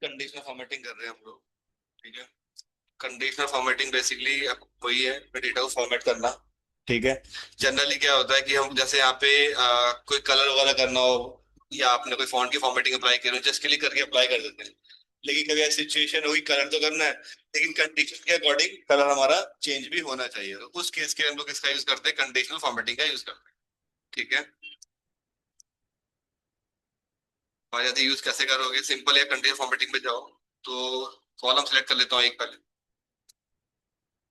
Conditional formatting कर रहे हैं हम लोग। ठीक है। कंडीशनल फॉर्मेटिंग बेसिकली वही है, डेटा को फॉर्मेट करना। ठीक है। जनरली क्या होता है कि हम जैसे यहाँ पे कोई कलर वगैरह करना हो, या आपने कोई फॉन्ट की फॉर्मेटिंग अप्लाई करी हो, जस्ट क्लिक करके अप्लाई कर देते हैं। लेकिन कभी ऐसी सिचुएशन होगी, कलर तो करना है लेकिन कंडीशन के अकॉर्डिंग कलर हमारा चेंज भी होना चाहिए, तो उस केस के लिए हम लोग किसका यूज करते हैं? कंडीशनल फॉर्मेटिंग का यूज करते हैं। ठीक है। और यदि यूज कैसे करोगे? सिंपल है, कंडीशनल फॉर्मेटिंग पे जाओ, तो कॉलम सेलेक्ट कर लेता हूँ एक पहले।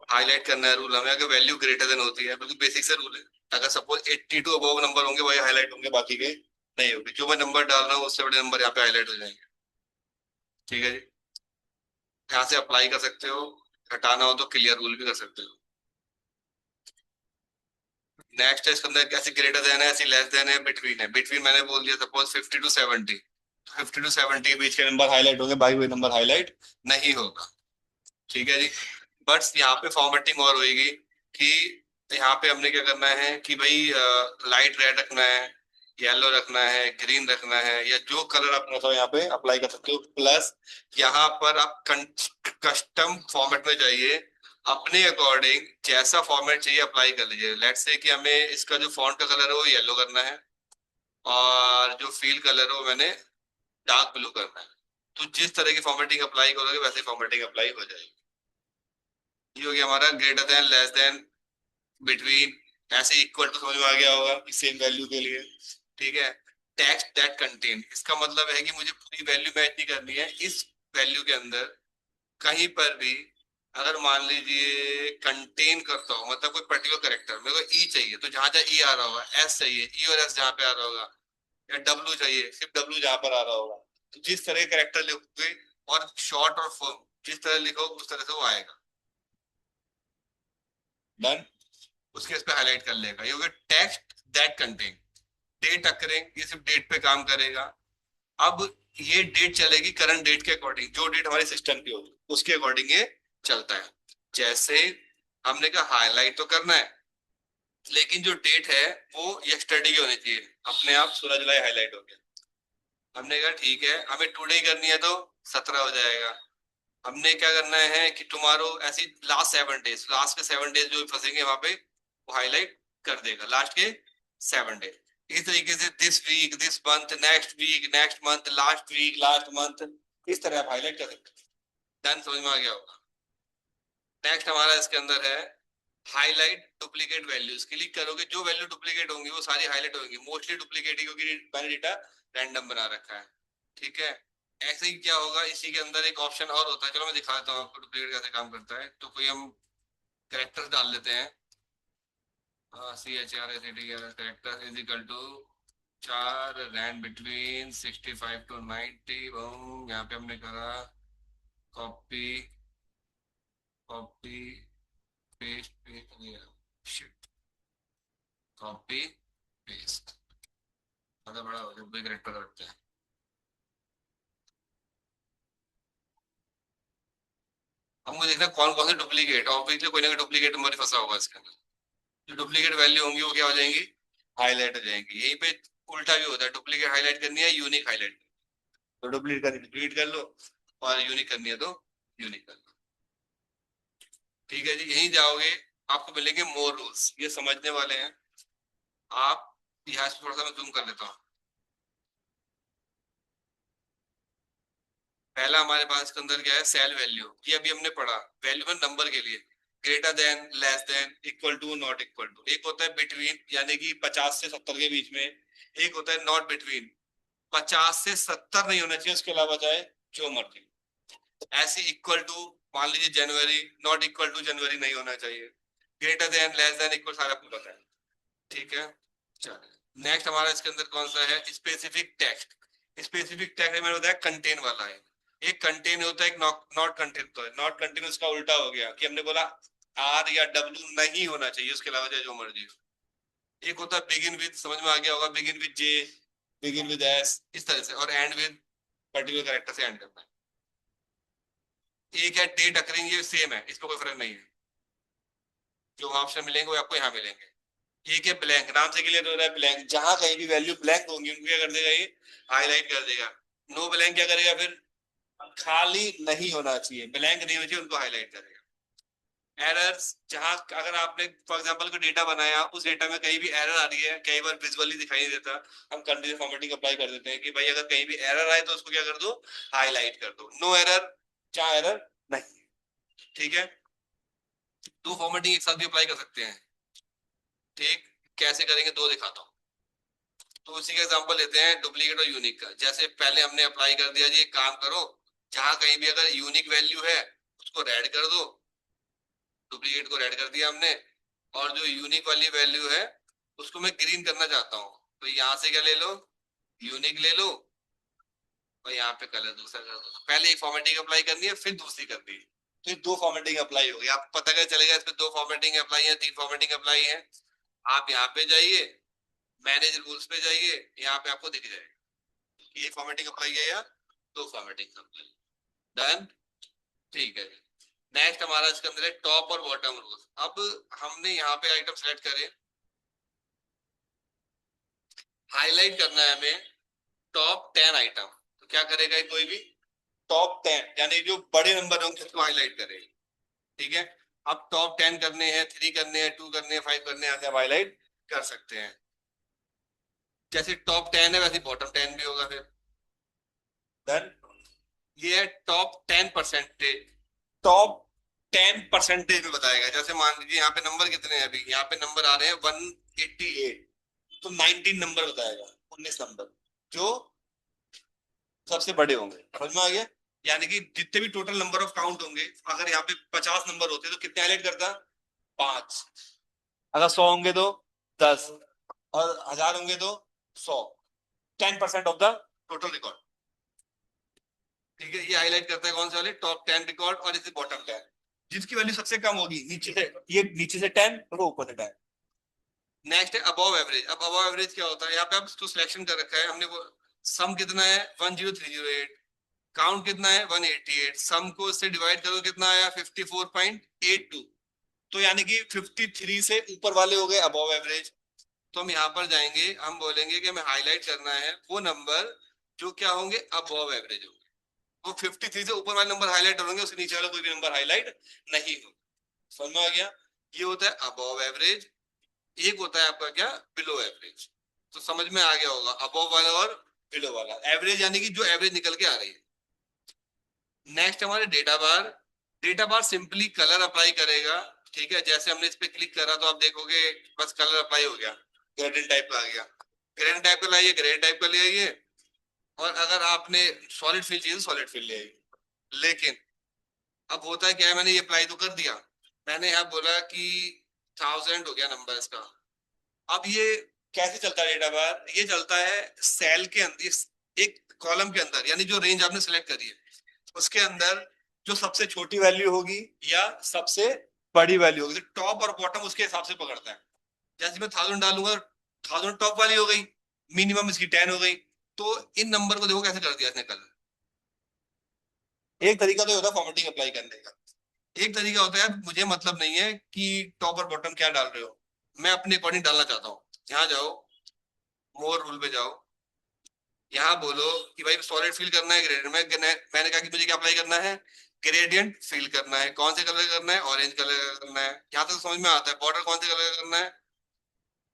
हाईलाइट करना है रूल हमें, अगर वैल्यू ग्रेटर देन होती है, बिल्कुल बेसिक से रूल है। अगर सपोज 82 अबव नंबर होंगे वही हाईलाइट होंगे, बाकी के नहीं होंगे। जो मैं नंबर डाल रहा हूँ उससे बड़े नंबर यहाँ पे हाईलाइट हो जाएंगे। ठीक है जी। यहाँ से अप्लाई कर सकते हो, हटाना हो तो क्लियर रूल भी कर सकते हो। नेक्स्ट है इसके अंदर कैसे ग्रेटर देन है, ऐसी लेस देन है, बिटवीन है। बिटवीन मैंने बोल दिया सपोज 50 to 70, 50 to 70 के बीच के नंबर हाईलाइट होंगे, बाकी कोई नंबर हाईलाइट नहीं होगा। ठीक है जी। बट यहाँ पे फॉर्मेटिंग और होगी कि यहाँ पे हमने क्या करना है कि भाई लाइट रेड रखना है, येलो रखना है, ग्रीन रखना है, या जो कलर आप मतलब यहाँ पे अप्लाई कर सकते हो। प्लस यहाँ पर आप कस्टम फॉर्मेट में जाइए, अपने अकॉर्डिंग जैसा फॉर्मेट चाहिए अप्लाई कर लीजिए। लेट्स से कि हमें इसका जो फॉन्ट का कलर है वो येलो करना है, और जो फील कलर है वो मैंने डार्क ब्लू करना है। तो जिस तरह की फॉर्मेटिंग अप्लाई करोगे वैसे फॉर्मेटिंग अप्लाई हो जाएगी। ये हो गया हमारा greater than, less then, between. ऐसे इक्वल टू समझ में आ गया होगा कि सेम वैल्यू के लिए। ठीक है। टेक्स्ट दैट कंटेन, इसका मतलब है कि मुझे पूरी वैल्यू मैच नहीं करनी है, इस वैल्यू के अंदर कहीं पर भी अगर मान लीजिए कंटेन करता हो, मतलब कोई पर्टिकुलर करेक्टर, मेरे को ई चाहिए तो जहां जहां ई आ रहा होगा, एस चाहिए ई और एस जहां पे आ रहा होगा, या डब्ल्यू चाहिए सिर्फ डब्ल्यू जहां पर आ रहा होगा, तो जिस तरह के करेक्टर लिखोगे और शॉर्ट और फुल जिस तरह लिखो उस तरह से वो आएगा। डन। उसके इस पे हाईलाइट कर लेगा, ये हो गया text that contain. Date occurring, ये सिर्फ डेट पे काम करेगा। अब ये डेट चलेगी करंट डेट के अकॉर्डिंग, जो डेट हमारे सिस्टम की होगी उसके अकॉर्डिंग ये चलता है। जैसे हमने कहा हाईलाइट तो करना है, लेकिन जो डेट है वो यस्टरडे की होनी चाहिए, अपने आप 16 जुलाई हाईलाइट हो गया। हमने कहा ठीक है, हमें टुडे करनी है तो 17 हो जाएगा। हमने क्या करना है कि टुमारो, ऐसी लास्ट 7 डेज, लास्ट के 7 डेज जो भी फंसेंगे वहां पे वो हाईलाइट कर देगा, लास्ट के 7 डेज। इस तरीके से this week, this month, next week, next month, last week, last month, इस तरह आप हाईलाइट कर सकते हैं। डन, समझ में आ गया होगा। नेक्स्ट हमारा इसके अंदर है हाईलाइट डुप्लीकेट वैल्यूज। क्लिक करोगे जो वैल्यू डुप्लीकेट होंगी वो सारी हाईलाइट होंगी, मोस्टली डुप्लीकेट ही, क्योंकि मैंने डेटा रैंडम बना रखा है। ठीक है। ऐसे ही क्या होगा, इसी के अंदर एक ऑप्शन और होता है, चलो मैं दिखा देता हूँ आपको डुप्लीकेट कैसे काम करता है। तो कोई हम करेक्टर्स डाल लेते हैं, CHRACTR character is equal to 4 rand between 65 to 90। यहाँ पे हमने करा copy, copy paste, shit, copy paste, ज्यादा बड़ा हो जाए, करेक्टर रखते हैं। अब मुझे देखना कौन कौन से डुप्लीकेट, ऑब्वियसली कोई ना कोई डुप्लीकेट हमारी फंसा होगा इसके अंदर। जो डुप्लीकेट वैल्यू होंगी वो क्या हो जाएंगी? हाईलाइट हो जाएंगी। यहीं पे उल्टा भी होता है, डुप्लीकेट हाईलाइट करनी है, यूनिक हाईलाइट, तो डुप्लीकेट करनी है डिलीट कर लो, और यूनिक करनी है तो यूनिक कर लो। ठीक है जी। यहीं जाओगे आपको मिलेंगे मोर रूल्स, ये समझने वाले हैं आप। यहाँ से थोड़ा सा मैं जूम कर लेता हूँ। पहला हमारे पास के अंदर क्या है, सेल वैल्यू, ये अभी हमने पढ़ा। वैल्यू है नंबर के लिए, greater than, less than, equal to, not equal to. एक होता है बिटवीन, यानी कि 50 से 70 के बीच में। एक होता है नॉट बिटवीन, 50 से 70 नहीं होना चाहिए, उसके अलावा चाहे जो मर्जी। ऐसे इक्वल टू, मान लीजिए जनवरी, नॉट इक्वल टू जनवरी नहीं होना चाहिए। Greater than, less than, equal, सारा आपको पता है। ठीक है। चलिए नेक्स्ट हमारा इसके अंदर कौन सा है, स्पेसिफिक टेक्स्ट। स्पेसिफिक टेक्स्ट मैंने बताया कंटेन वाला है। एक कंटेन होता है, एक नॉट कंटेन होता है। नॉट कंटेन उसका उल्टा हो गया कि हमने बोला आर या डब्ल्यू नहीं होना चाहिए, उसके अलावा चाहे जो मर्जी हो। एक होता है बिगिन विद, समझ में आ गया होगा, begin with J, begin with S, इस तरह से, और एंड विद पर्टिकुलर कैरेक्टर से एंड करना है। एक है डेट अकरिंग, ये सेम है, इसमें कोई फर्क नहीं है। जो ऑप्शन मिलेंगे वो आपको यहाँ मिलेंगे। ठीक है। ब्लैंक, नाम से क्लियर हो रहा है, ब्लैंक, जहां कहीं भी वैल्यू ब्लैंक होंगी उनको क्या कर देगा ये, हाईलाइट कर देगा। नो ब्लैंक क्या करेगा फिर, खाली नहीं होना चाहिए, ब्लैंक नहीं होना चाहिए, उनको हाईलाइट करेगा। एरर्स, जहां अगर आपने फॉर एग्जांपल कोई डेटा बनाया, उस डेटा में कहीं भी एरर आ रही है, कई बार विजुअली दिखाई नहीं देता, हम कंटीन्यूअस फॉर्मेटिंग अप्लाई कर देते हैं कि भाई अगर कहीं भी एरर आए तो उसको क्या कर दो, हाईलाइट कर दो, नो एरर, जहां एरर नहीं। ठीक है, दो फॉर्मेटिंग एक साथ भी अप्लाई कर सकते हैं। ठीक, कैसे करेंगे दो दिखाता हूँ। तो उसी का एग्जांपल लेते हैं डुप्लीकेट और यूनिक का। जैसे पहले हमने अप्लाई कर दिया जी, एक काम करो, जहां कहीं भी अगर यूनिक वैल्यू है उसको रेड कर दो, डुप्लीकेट को रेड कर दिया हमने, और जो यूनिक वाली वैल्यू है उसको मैं ग्रीन करना चाहता हूँ, तो यहाँ से क्या ले लो, यूनिक ले लो, और यहाँ पे कलर दूसरा कर दो। पहले एक फॉर्मेटिंग अप्लाई करनी है, फिर दूसरी करनी है, तो ये दो फॉर्मेटिंग अप्लाई हो गई। आपको पता क्या चलेगा इसमें दो फॉर्मेटिंग अप्लाई है, तीन फॉर्मेटिंग अप्लाई है। आप यहाँ पे जाइए, मैनेज रूल्स पे जाइए, यहाँ पे आपको दिख जाएगा कि ये फॉर्मेटिंग अप्लाई है या दो फॉर्मेटिंग अप्लाई। डन, ठीक है। नेक्स्ट हमारा इसके अंदर है टॉप और बॉटम रूल्स। अब हमने यहाँ पे आइटम सेलेक्ट करे, हाईलाइट करना है हमें टॉप 10 आइटम, तो क्या करेगा कोई भी, टॉप 10 यानी जो बड़े नंबर होंगे उसको हाईलाइट करेगा। ठीक है, अब टॉप 10 करने हैं, 3 करने हैं, 2 करने हैं, 5 करने हैं, ऐसे आप हाईलाइट कर सकते हैं। जैसे टॉप 10 है वैसे बॉटम 10 भी होगा फिर। डन, ये है टॉप 10%। टॉप 10% में बताएगा। जैसे मान लीजिए यहाँ पे नंबर कितने हैं, अभी यहाँ पे नंबर आ रहे हैं 188, तो 19 नंबर बताएगा, 19 नंबर जो सबसे बड़े होंगे। समझ में आ गया? यानी कि जितने भी टोटल नंबर ऑफ काउंट होंगे, अगर यहाँ पे 50 नंबर होते तो कितने हाईलाइट करता, 5। अगर 100 होंगे तो 10, और 1000 होंगे तो 100। 10% ऑफ द टोटल रिकॉर्ड। ठीक है, ये हाईलाइट करता है कौन से वाले, टॉप 10 रिकॉर्ड, और इसे बॉटम 10, जिसकी वैल्यू सबसे कम होगी नीचे से, ये नीचे से 10 और वो ऊपर से 10। नेक्स्ट है अबव एवरेज। अब अबव एवरेज क्या होता है, यहाँ पे आप इसको सिलेक्शन कर रखा है हमने, वो सम कितना है 10308, काउंट कितना है 188, सम को इससे डिवाइड करो कितना आया 54.82, तो यानी कि 53 से ऊपर वाले हो गए अबव एवरेज। तो हम यहाँ पर जाएंगे, हम बोलेंगे कि हमें हाईलाइट करना है वो नंबर जो क्या होंगे, अबव एवरेज होंगे। वो 53 से ऊपर वाले नंबर हाईलाइट होंगे, उसके नीचे वाला कोई भी नंबर हाईलाइट नहीं होगा। समझ में आ गया? ये होता है अबव एवरेज, एक होता है आपका क्या, बिलो एवरेज। तो समझ में आ गया होगा, अबव वाला और बिलो वाला। एवरेज यानी कि जो एवरेज निकल के आ रही है। नेक्स्ट हमारे डेटा बार। डेटा बार सिंपली कलर अप्लाई करेगा। ठीक है, जैसे हमने इस पे क्लिक करा तो आप देखोगे बस कलर अप्लाई हो गया, ग्रेडियंट टाइप का आ गया, ग्रेडियंट टाइप का लाइए, ग्रेडियंट टाइप का ले आइए, और अगर आपने सॉलिड फिल चाहिए तो सॉलिड फिल ले आइए। लेकिन अब होता है क्या है, मैंने ये अप्लाई तो कर दिया, मैंने यहाँ बोला कि 1000 हो गया नंबर इसका। अब ये कैसे चलता है डेटा बार, ये चलता है सेल के अंदर, एक कॉलम के अंदर, यानी जो रेंज आपने सेलेक्ट करी है उसके अंदर जो सबसे छोटी वैल्यू होगी या सबसे बड़ी वैल्यू होगी, तो टॉप और बॉटम उसके हिसाब से पकड़ता है। जैसे मैं 1000 डालूंगा, 1000 टॉप वाली हो गई, मिनिमम इसकी 10 हो गई। तो इन नंबर को देखो कैसे कर दिया इसने कल। एक तरीका तो होता है फॉर्मेटिंग अप्लाई करने का, एक तरीका होता है मुझे मतलब नहीं है कि टॉप और बॉटम क्या डाल रहे हो, मैं अपने अकॉर्डिंग डालना चाहता हूँ। यहाँ जाओ, मोर रूल पे जाओ, यहाँ बोलो कि भाई सॉलिड फिल करना है ग्रेडियंट में, मैंने कहा कि मुझे क्या अप्लाई करना है, ग्रेडियंट फिल करना है। कौन से कलर करना है, ऑरेंज कलर करना है। यहाँ तक समझ में आता है। बॉर्डर कौन से कलर करना है,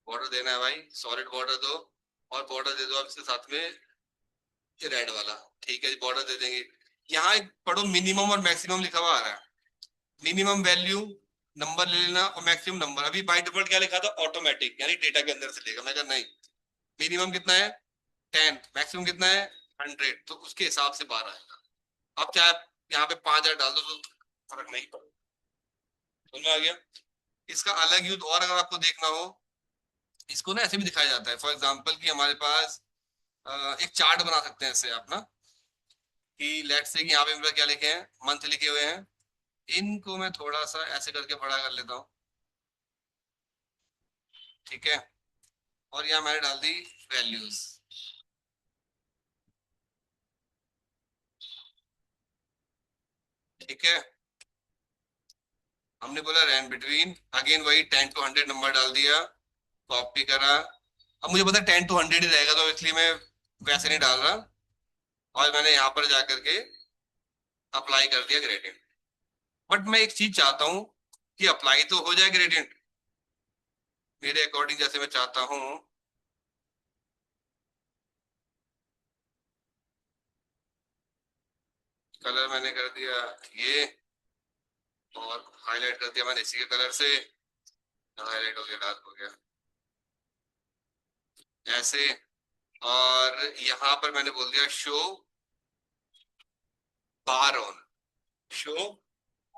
बॉर्डर देना है भाई, सॉलिड बॉर्डर दो, और बॉर्डर दे दो आप इसके साथ में ये रेड वाला। ठीक है, बॉर्डर दे देंगे। यहाँ एक पढ़ो मिनिमम और मैक्सिमम लिखा हुआ आ रहा है, मिनिमम वैल्यू नंबर ले लेना और मैक्सिमम नंबर। अभी बाय डिफॉल्ट क्या लिखा था, ऑटोमेटिक, यानी डेटा के अंदर से लेगा। मैं कहा नहीं, मिनिमम कितना है 10, मैक्सिमम कितना है 100, तो उसके हिसाब से 12 आएगा। अब चाहे आप यहाँ पे 5000 डाल दो तो फर्क नहीं पड़ेगा। समझ में आ गया? इसका अलग यूज और अगर आपको देखना हो, इसको ना ऐसे भी दिखाया जाता है। फॉर एग्जाम्पल कि हमारे पास एक चार्ट बना सकते हैं इससे आप ना, कि लेट से कि यहाँ पे मेरा क्या लिखे हैं, मंथ लिखे हुए हैं, इनको मैं थोड़ा सा ऐसे करके बड़ा कर लेता हूँ। ठीक है, और यहाँ मैंने डाल दी वैल्यूज। ठीक है, हमने बोला रैंक बिटवीन, अगेन वही 10 to 100 नंबर डाल दिया, कॉपी करा। अब मुझे पता है 10 to 100 ही रहेगा, तो इसलिए मैं वैसे नहीं डाल रहा, और मैंने यहाँ पर जा करके अप्लाई कर दिया ग्रेडियंट। बट मैं एक चीज चाहता हूं कि अप्लाई तो हो जाए ग्रेडियंट मेरे अकॉर्डिंग जैसे मैं चाहता हूं। कलर मैंने कर दिया ये, और हाईलाइट कर दिया मैंने इसी के कलर से, हाईलाइट हो गया, डार्क हो गया ऐसे। और यहाँ पर मैंने बोल दिया show bar on, show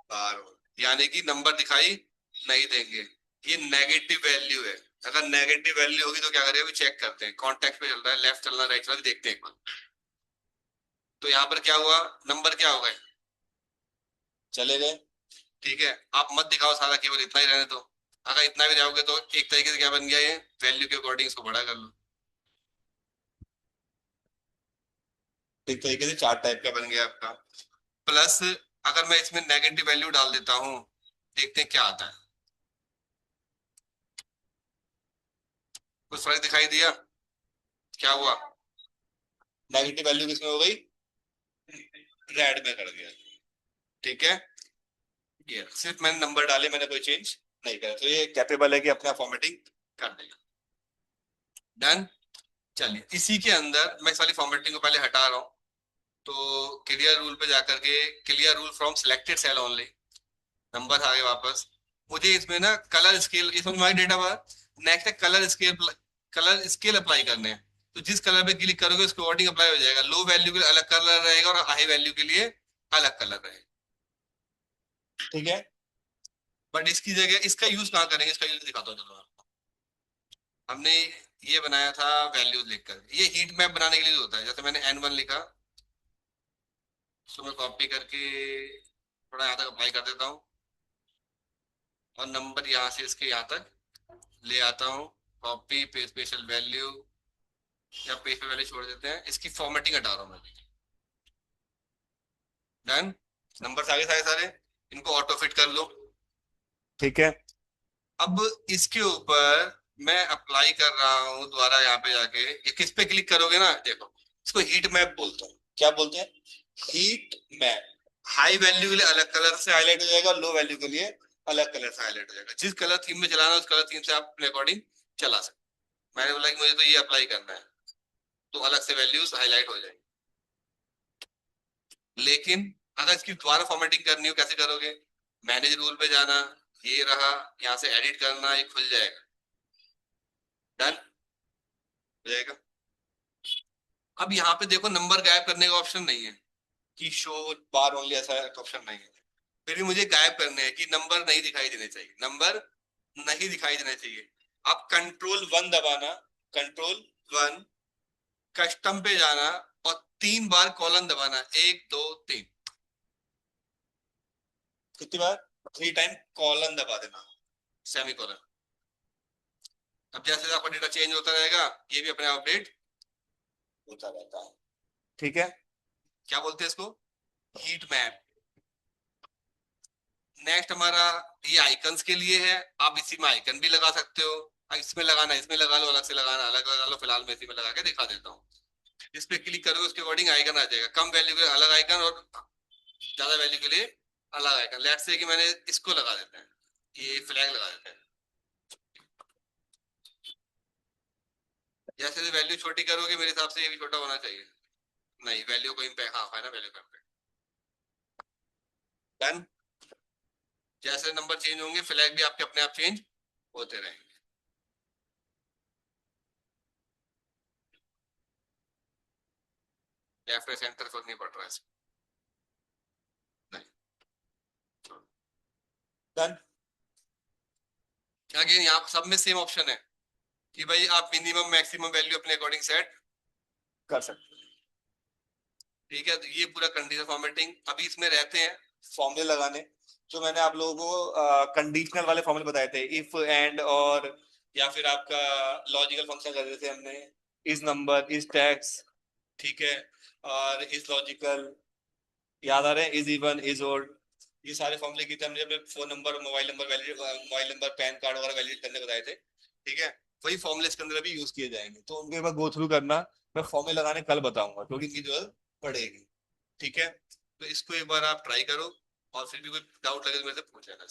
bar on, यानी कि नंबर दिखाई नहीं देंगे। ये नेगेटिव वैल्यू है। अगर नेगेटिव वैल्यू होगी तो क्या करेंगे, अभी चेक करते हैं कॉन्टेक्ट पे चल रहा है, लेफ्ट चल रहा है, राइट चल रहा है, देखते हैं एक बार। तो यहाँ पर क्या हुआ, नंबर क्या हो गए, चले गए। ठीक है, आप मत दिखाओ सारा, केवल इतना ही रहने दो। अगर इतना भी जाओगे तो एक तरीके से क्या बन गया, ये वैल्यू के अकॉर्डिंग इसको बड़ा कर लो। एक तरीके से चार्ट टाइप का बन गया आपका। प्लस अगर मैं इसमें नेगेटिव वैल्यू डाल देता हूँ, देखते हैं क्या आता है। कुछ फर्क दिखाई दिया, क्या हुआ, नेगेटिव वैल्यू किसमें हो गई, रेड में कर दिया। ठीक है, ये सिर्फ मैंने नंबर डाले, मैंने कोई चेंज नहीं करा, तो ये कैपेबल है कि अपने आप फॉर्मेटिंग कर देगा। डन। चलिए इसी के अंदर मैं सारी फॉर्मेटिंग को पहले हटा रहा हूँ। तो क्लियर रूल पे जाकर के, clear rule from selected cell only, number आ गए वापस। मुझे इसमें ना कलर स्केल, ये समझ में आई डेटा बार। नेक्स्ट है colour scale, colour scale apply करने हैं। तो जिस कलर पे क्लिक करोगे उसके अकॉर्डिंग अप्लाई हो जाएगा। लो वैल्यू के लिए अलग कलर रहेगा और हाई वैल्यू के लिए अलग कलर रहेगा। ठीक है, बट इसकी जगह इसका यूज कहाँ करेंगे, इसका यूज दिखाता हूँ चलो आपको। हमने ये बनाया था वैल्यूज लिखकर, ये हीट मैप बनाने के लिए होता है। जैसे मैंने N1 लिखा, उसको मैं कॉपी करके थोड़ा यहाँ तक अप्लाई कर देता हूँ, और नंबर यहाँ से इसके यहाँ तक ले आता हूँ। कॉपी पे स्पेशल वैल्यू, या पेज पे वैल्यू छोड़ देते हैं, इसकी फॉर्मेटिंग हटा रहा हूँ मैं। डन। नंबर आगे सारे सारे, इनको ऑटो फिट कर लो। ठीक है, अब इसके ऊपर मैं अप्लाई कर रहा हूँ दोबारा, यहाँ पे जाके ये किस पे क्लिक करोगे ना, देखो इसको हीट मैप बोलते हैं। क्या बोलते हैं, हीट मैप। हाई वैल्यू के लिए अलग कलर से हाईलाइट हो जाएगा, लो वैल्यू के लिए अलग कलर से हाईलाइट हो जाएगा। जिस कलर थीम में चलाना है उस कलर थीम से आप अपने अकॉर्डिंग चला सकते। मैंने बोला कि मुझे तो ये अप्लाई करना है, तो अलग से वैल्यूज हाईलाइट हो जाएंगी। लेकिन अगर इसकी दोबारा फॉर्मेटिंग करनी हो, कैसे करोगे, मैनेज रूल पे जाना, ये रहा, यहाँ से एडिट करना, ये खुल जाएगा। डन हो जाएगा। अब यहाँ पे देखो नंबर गायब करने का ऑप्शन नहीं है, कि शो बार ओनली, ऐसा ऑप्शन नहीं है। फिर भी मुझे गायब करने हैं कि नंबर नहीं दिखाई देने चाहिए, नंबर नहीं दिखाई देना चाहिए। अब कंट्रोल 1 दबाना, कंट्रोल 1, कस्टम पे जाना, और 3 बार कॉलन दबाना, 1 2 3। कितनी बार, 3 टाइम कॉलन दबा देना, सेमी कॉलन। अब जैसे आपका डेटा चेंज होता रहेगा, ये भी अपने आप अपडेट होता रहता है। ठीक है, क्या बोलते हैं इसको, हीट मैप। नेक्स्ट हमारा ये आइकन्स के लिए है। आप इसी में आइकन भी लगा सकते हो, इसमें लगाना इसमें लगा लो, अलग से लगाना अलग लगा लो। फिलहाल मैं इसी में लगा के दिखा देता हूँ। इस पे क्लिक करोगे उसके अकॉर्डिंग आइकन आ जाएगा, कम वैल्यू के अलग आइकन और ज्यादा वैल्यू के लिए अलग आइकन। लेट्स से कि मैंने इसको लगा देते हैं, ये फ्लैग लगा देते हैं। जैसे वैल्यू छोटी करोगे मेरे हिसाब से ये भी छोटा होना चाहिए। नहीं, वैल्यू को इम्पैक्ट, हाँ है ना, वैल्यू का इम्पैक्ट। डन। जैसे नंबर चेंज होंगे फ्लैग भी आपके अपने आप चेंज होते रहेंगे। लेफ्ट में सेंटर फर्क नहीं पड़ रहा है इसमें। नहीं, डन। अगेन यहाँ सब में सेम ऑप्शन है कि भाई आप मिनिमम मैक्सिमम वैल्यू अपने अकॉर्डिंग सेट कर सकते हैं। ठीक है, तो ये पूरा कंडीशनल फॉर्मेटिंग। अभी इसमें रहते हैं फॉर्मूले लगाने, जो मैंने आप लोगों को कंडीशनल वाले फॉर्मूले बताए थे, इफ एंड और, या फिर आपका लॉजिकल फंक्शन कर रहे थे हमने, इज नंबर, इज टैक्स, ठीक है, और इज लॉजिकल, याद आ रहे हैं, इज इवन, इज ओल्ड। ये सारे फॉर्मूले की थे हमने, जब phone number, mobile number valid, mobile number, pan card वगैरह वैलिड करने बताए थे। ठीक है, वही फॉर्मूले इसके अंदर भी यूज किए जाएंगे, तो उनके बाद गो थ्रू करना। मैं फॉर्मूले लगाने कल बताऊंगा, क्योंकि इनकी जरूरत पड़ेगी। ठीक है, तो इसको एक बार आप ट्राई करो, और फिर भी कोई डाउट लगे तो मेरे से पूछ लेना।